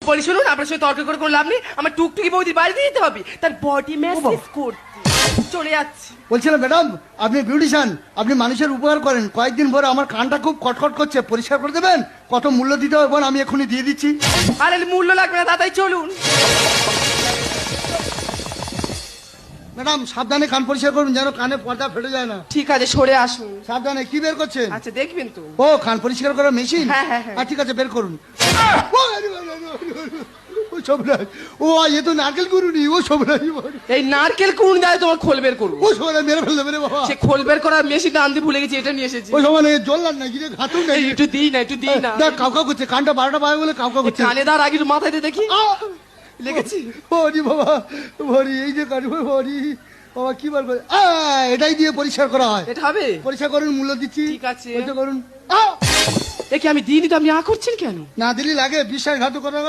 বলি শুনুন, আপনার সঙ্গে তর্ক করে কোনো লাভ নেই। আমার টুকটুকি বৌদির বাড়িতে যেতে হবে, তার বডি ম্যাসাজ করতে। চলে যাচ্ছি। বলছিলাম ম্যাডাম, আপনি বিউটিশিয়ান, আপনি মানুষের উপকার করেন। কয়েকদিন পরে আমার কানটা খুব কটকট করছে, পরিষ্কার করে দেবেন? কত মূল্য দিতে হবে বল, আমি এখনই দিয়ে দিচ্ছি। আরে মূল্য লাগবে না, তাড়াতাড়ি চলুন। ম্যাডাম সাবধানে কান পরিষ্কার করুন, যেন কানে পর্দা ফেটে যায় না। ঠিক আছে, সরে আসুন। সাবধানে। কি বের করছেন? আচ্ছা দেখবেন তো। ও, কান পরিষ্কার করার মেশিন? হ্যাঁ, হ্যাঁ, হ্যাঁ। ঠিক আছে, বের করুন। ও সবরাজ, ও এ তো নারকেল কুড়ুনি, ও সবরাজ। এই নারকেল কোন দেয় তোমার খোল বের করবো? ও সবরাজ মেরে ফেলবে রে বাবা। সে খোল বের করার মেশিনটা আনতে ভুলে গেছি, এটা নিয়ে এসেছি। ওই সময় জ্বললাম না গিয়ে ঘাতুন না। একটু দিই না, একটু দিই না। দেখ কাউকা করছে, কানটা 12টা বাজে বলে কাউকা করছে। কানে দাঁড় আগে একটু মাথায় দিয়ে দেখি। লেগেছি। হরি বাবা, হরি, এই যে কান, হরি বাবা, কি বলবো, এটাই দিয়ে পরিষ্কার করা হয়। এটা হবে? পরিষ্কার করুন, মূল্য দিচ্ছি। ঠিক আছে। পরিষ্কার করুন। দেখি আমি দিইনি তো, আপনি করছেন কেন? না দিলি লাগে, বিশ্বাসঘাতকতা।